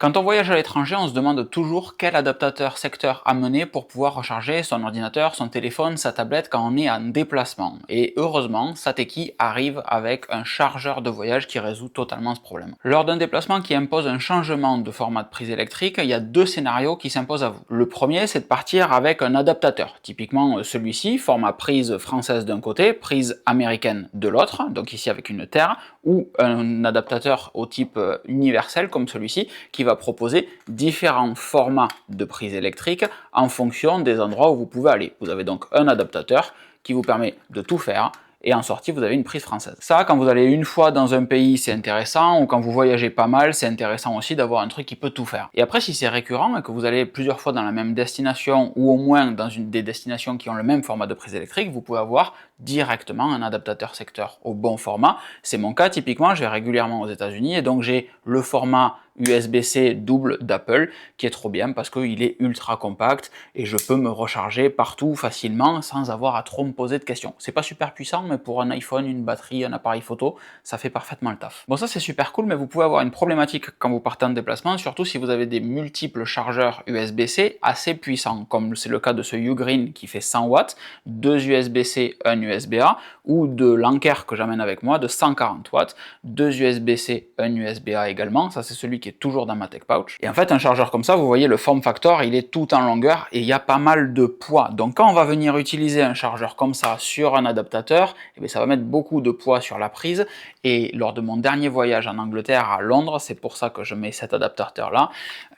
Quand on voyage à l'étranger, on se demande toujours quel adaptateur secteur amener pour pouvoir recharger son ordinateur, son téléphone, sa tablette quand on est en déplacement. Et heureusement, Sateki arrive avec un chargeur de voyage qui résout totalement ce problème. Lors d'un déplacement qui impose un changement de format de prise électrique, il y a deux scénarios qui s'imposent à vous. Le premier, c'est de partir avec un adaptateur, typiquement celui-ci, format prise française d'un côté, prise américaine de l'autre, donc ici avec une terre, ou un adaptateur au type universel comme celui-ci, qui va proposer différents formats de prise électrique en fonction des endroits où vous pouvez aller. Vous avez donc un adaptateur qui vous permet de tout faire, et en sortie vous avez une prise française. Ça, quand vous allez une fois dans un pays, c'est intéressant, ou quand vous voyagez pas mal, c'est intéressant aussi d'avoir un truc qui peut tout faire. Et après, si c'est récurrent et que vous allez plusieurs fois dans la même destination, ou au moins dans une des destinations qui ont le même format de prise électrique, vous pouvez avoir directement un adaptateur secteur au bon format. C'est mon cas, typiquement, je vais régulièrement aux États-Unis et donc j'ai le format USB-C double d'Apple qui est trop bien parce qu'il est ultra compact et je peux me recharger partout facilement sans avoir à trop me poser de questions. C'est pas super puissant, mais pour un iPhone, une batterie, un appareil photo, ça fait parfaitement le taf. Bon, ça c'est super cool, mais vous pouvez avoir une problématique quand vous partez en déplacement, surtout si vous avez des multiples chargeurs USB-C assez puissants, comme c'est le cas de ce Ugreen qui fait 100 watts, 2 USB-C, un USB-A, ou de l'Anker que j'amène avec moi de 140 watts, 2 USB-C, un USB-A également, ça c'est celui qui est toujours dans ma Tech Pouch. Et en fait, un chargeur comme ça, vous voyez, le form factor, il est tout en longueur et il y a pas mal de poids. Donc quand on va venir utiliser un chargeur comme ça sur un adaptateur, eh bien, ça va mettre beaucoup de poids sur la prise. Et lors de mon dernier voyage en Angleterre, à Londres, c'est pour ça que je mets cet adaptateur-là,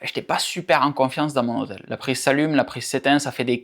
j'étais pas super en confiance dans mon hôtel. La prise s'allume, la prise s'éteint, ça fait des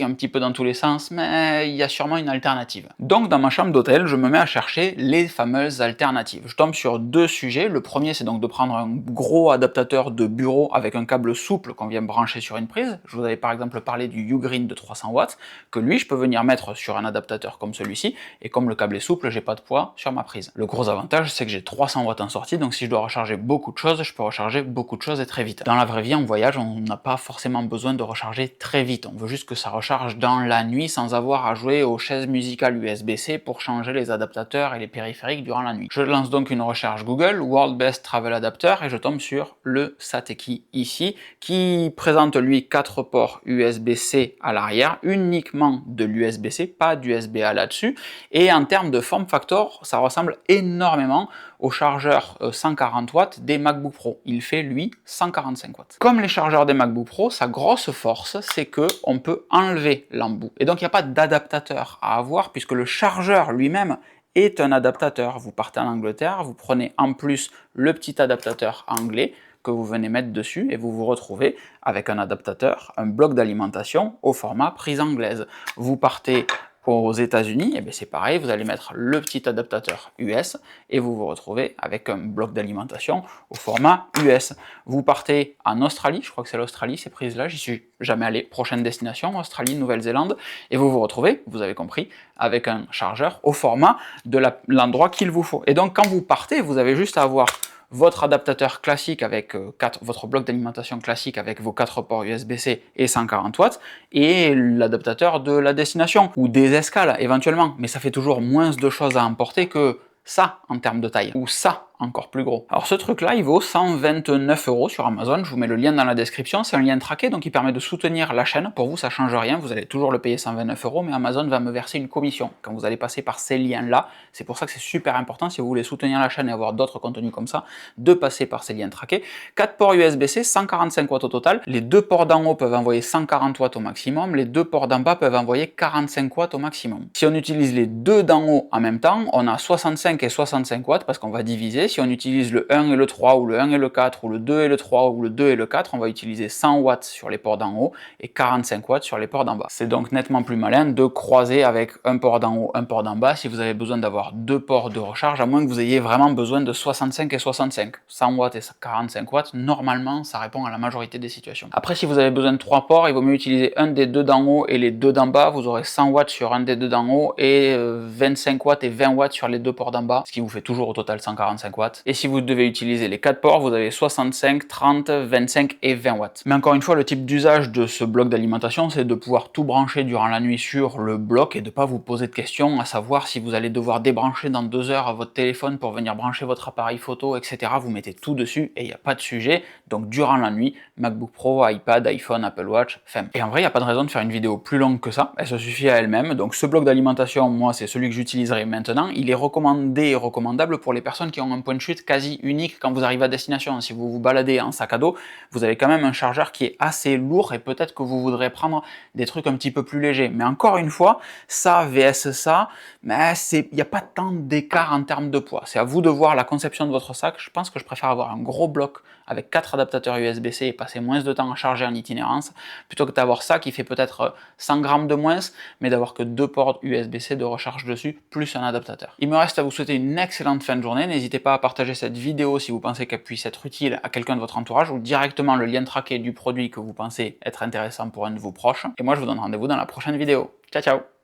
un petit peu dans tous les sens, mais il y a sûrement une alternative. Donc dans ma chambre d'hôtel, je me mets à chercher les fameuses alternatives. Je tombe sur deux sujets. Le premier, c'est donc de prendre un gros adaptateur de bureau avec un câble souple qu'on vient brancher sur une prise. Je vous avais par exemple parlé du Ugreen de 300 watts, que lui, je peux venir mettre sur un adaptateur comme celui-ci, et comme le câble est souple, j'ai pas de poids sur ma prise. Le gros avantage, c'est que j'ai 300 watts en sortie, donc si je dois recharger beaucoup de choses, je peux recharger beaucoup de choses et très vite. Dans la vraie vie, en voyage, on n'a pas forcément besoin de recharger très vite. On veut juste que ça recharge dans la nuit sans avoir à jouer aux chaises musicales USB-C pour changer les adaptateurs et les périphériques durant la nuit. Je lance donc une recherche Google, World Best Travel Adapter, et je tombe sur le Sateki ici, qui présente lui 4 ports USB-C à l'arrière, uniquement de l'USB-C, pas d'USB-A là-dessus, et en termes de form factor, ça ressemble énormément au chargeur 140 watts des MacBook Pro. Il fait lui 145 watts. Comme les chargeurs des MacBook Pro, sa grosse force, c'est que on peut enlever l'embout. Et donc il n'y a pas d'adaptateur à avoir puisque le chargeur lui-même est un adaptateur. Vous partez en Angleterre, vous prenez en plus le petit adaptateur anglais que vous venez mettre dessus et vous vous retrouvez avec un adaptateur, un bloc d'alimentation au format prise anglaise. Vous partez aux États-Unis, et bien c'est pareil, vous allez mettre le petit adaptateur US et vous vous retrouvez avec un bloc d'alimentation au format US. Vous partez en Australie, je crois que c'est l'Australie, ces prises-là, j'y suis jamais allé, prochaine destination, Australie, Nouvelle-Zélande, et vous vous retrouvez, vous avez compris, avec un chargeur au format de l'endroit qu'il vous faut. Et donc quand vous partez, vous avez juste à avoir votre adaptateur classique avec votre bloc d'alimentation classique avec vos 4 ports USB-C et 140 watts, et l'adaptateur de la destination, ou des escales éventuellement, mais ça fait toujours moins de choses à emporter que ça en termes de taille, ou ça encore plus gros. Alors ce truc-là, il vaut 129 € sur Amazon, je vous mets le lien dans la description, c'est un lien traqué, donc il permet de soutenir la chaîne. Pour vous, ça change rien, vous allez toujours le payer 129 €, mais Amazon va me verser une commission quand vous allez passer par ces liens-là. C'est pour ça que c'est super important, si vous voulez soutenir la chaîne et avoir d'autres contenus comme ça, de passer par ces liens traqués. 4 ports USB-C, 145 watts au total, les 2 ports d'en haut peuvent envoyer 140 watts au maximum, les 2 ports d'en bas peuvent envoyer 45 watts au maximum. Si on utilise les 2 d'en haut en même temps, on a 65 et 65 watts, parce qu'on va diviser. Si on utilise le 1 et le 3, ou le 1 et le 4, ou le 2 et le 3, ou le 2 et le 4, on va utiliser 100 watts sur les ports d'en haut et 45 watts sur les ports d'en bas. C'est donc nettement plus malin de croiser avec un port d'en haut, un port d'en bas, si vous avez besoin d'avoir 2 ports de recharge, à moins que vous ayez vraiment besoin de 65 et 65. 100 watts et 45 watts, normalement, ça répond à la majorité des situations. Après, si vous avez besoin de 3 ports, il vaut mieux utiliser un des 2 d'en haut et les 2 d'en bas. Vous aurez 100 watts sur un des 2 d'en haut et 25 watts et 20 watts sur les 2 ports d'en bas, ce qui vous fait toujours au total 145 45 watts. Et si vous devez utiliser les 4 ports, vous avez 65, 30, 25 et 20 watts. Mais encore une fois, le type d'usage de ce bloc d'alimentation, c'est de pouvoir tout brancher durant la nuit sur le bloc et de ne pas vous poser de questions, à savoir si vous allez devoir débrancher dans 2 heures votre téléphone pour venir brancher votre appareil photo, etc. Vous mettez tout dessus et il n'y a pas de sujet. Donc durant la nuit, MacBook Pro, iPad, iPhone, Apple Watch, FM. Et en vrai, il n'y a pas de raison de faire une vidéo plus longue que ça, elle se suffit à elle-même. Donc ce bloc d'alimentation, moi, c'est celui que j'utiliserai maintenant. Il est recommandé et recommandable pour les personnes qui ont un point de chute quasi unique quand vous arrivez à destination. Si vous vous baladez en sac à dos, vous avez quand même un chargeur qui est assez lourd et peut-être que vous voudrez prendre des trucs un petit peu plus légers. Mais encore une fois, ça vs ça, mais il n'y a pas tant d'écart en termes de poids. C'est à vous de voir la conception de votre sac. Je pense que je préfère avoir un gros bloc avec 4 adaptateurs USB-C et passer moins de temps à charger en itinérance, plutôt que d'avoir ça qui fait peut-être 100 grammes de moins, mais d'avoir que 2 ports USB-C de recharge dessus, plus un adaptateur. Il me reste à vous souhaiter une excellente fin de journée. N'hésitez pas à partager cette vidéo si vous pensez qu'elle puisse être utile à quelqu'un de votre entourage, ou directement le lien traqué du produit que vous pensez être intéressant pour un de vos proches. Et moi, je vous donne rendez-vous dans la prochaine vidéo. Ciao, ciao!